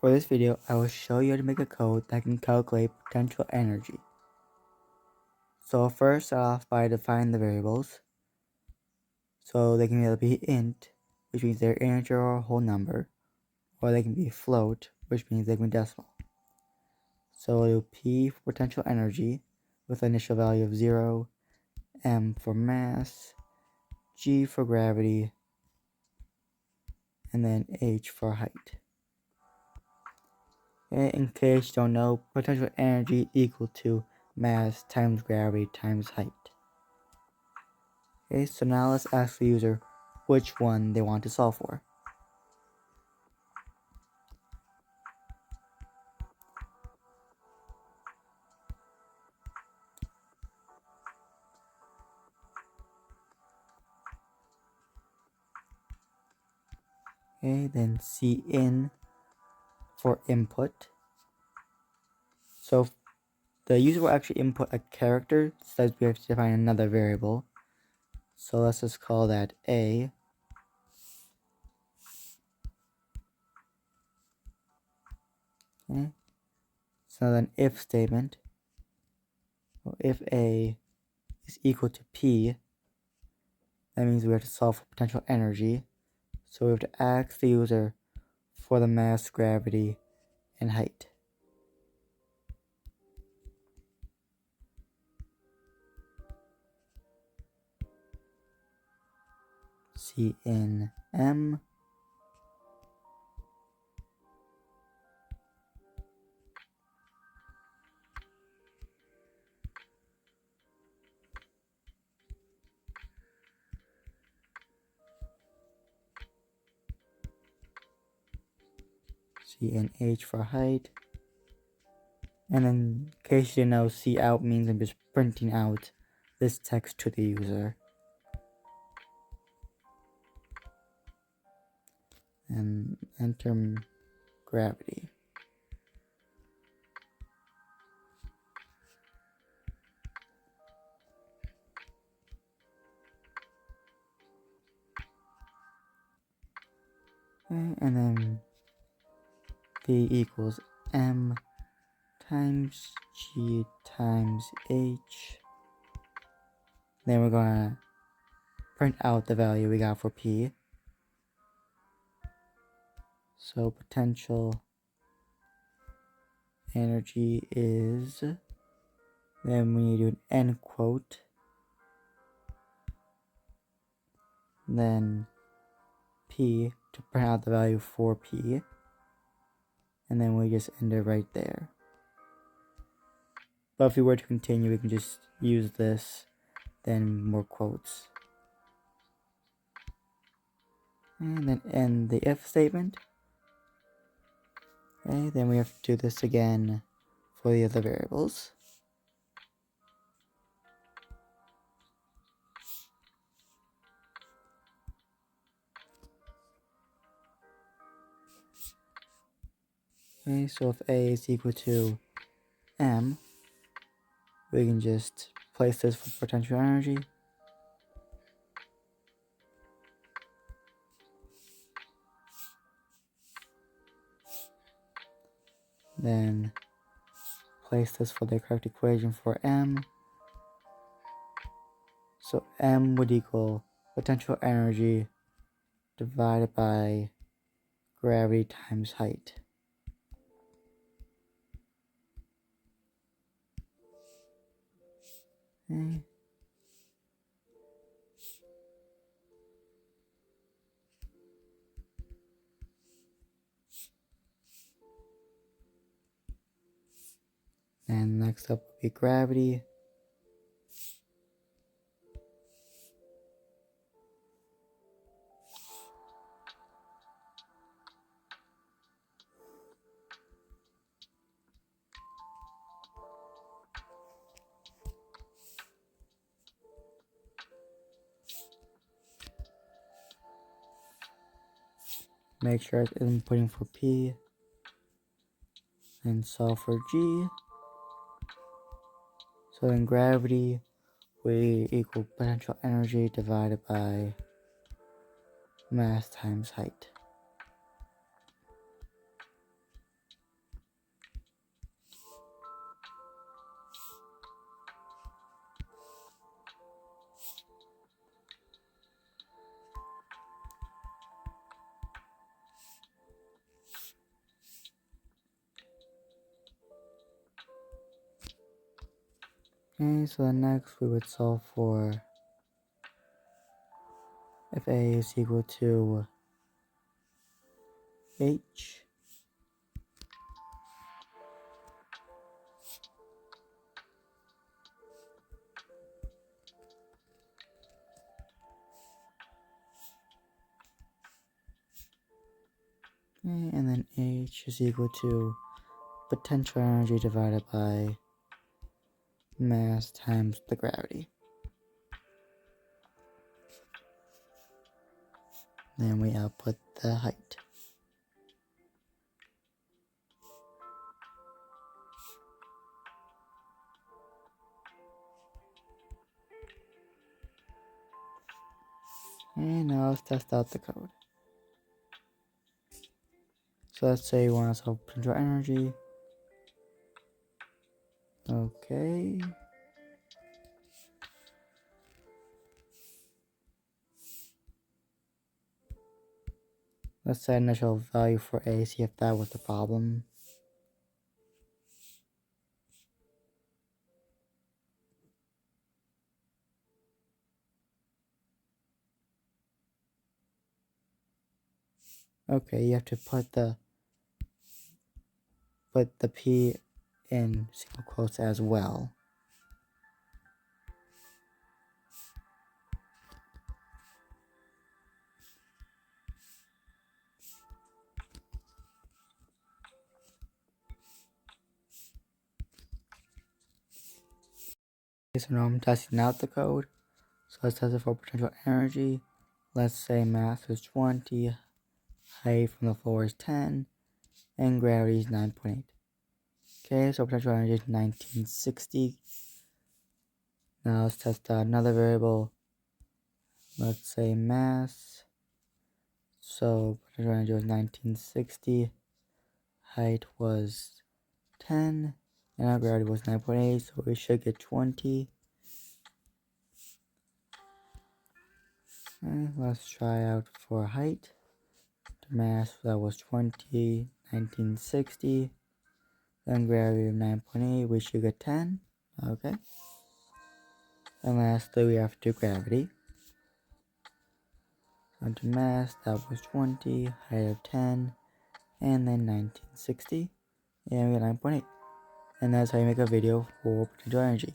For this video, I will show you how to make a code that can calculate potential energy. So first, start off by defining the variables. So they can either be int, which means they're integer or a whole number, or they can be float, which means they can be decimal. So we'll do P for potential energy with an initial value of 0, M for mass, G for gravity, and then H for height. Okay, in case you don't know, potential energy equal to mass times gravity times height. Okay, so now let's ask the user which one they want to solve for. Okay, then Cin for input. So the user will actually input a character, so we have to define another variable. So let's just call that A. Okay. So then if statement, well, if A is equal to P, that means we have to solve for potential energy. So we have to ask the user for the mass, gravity, and height. Cin M. Cnh for height. And then, in case you didn't know, cout means I'm just printing out this text to the user. And enter gravity. Okay, and then V equals M times G times H. Then we're gonna print out the value we got for P. So potential energy is, then we need to do an end quote, then P to print out the value for P, and then we just end it right there. But if we were to continue, we can just use this, then more quotes. And then end the if statement. Okay, then we have to do this again for the other variables. Okay, so if A is equal to M, we can just place this for potential energy. Then place this for the correct equation for M. So M would equal potential energy divided by gravity times height. Okay. And next up will be gravity. Make sure it's inputting for P. And solve for G. So then gravity we equal potential energy divided by mass times height. Okay, so then next we would solve for if A is equal to H. Okay, and then H is equal to potential energy divided by mass times the gravity. Then we output the height. And now let's test out the code. So let's say you want to solve potential energy. Okay. Let's set initial value for A, see if that was the problem. Okay, you have to put the P in single quotes as well. Okay, so now I'm testing out the code. So let's test it for potential energy. Let's say mass is 20, height from the floor is 10, and gravity is 9.8. Okay, so potential energy is 1960. Now let's test out another variable. Let's say mass. So potential energy was 1960. Height was 10. And our gravity was 9.8. So we should get 20. And let's try out for height. The mass that was 20, 1960. Then gravity of 9.8. We should get 10. Okay. And lastly, we have to gravity. Onto mass, that was 20, height of 10, and then 1960, and we got 9.8. And that's how you make a video for potential energy.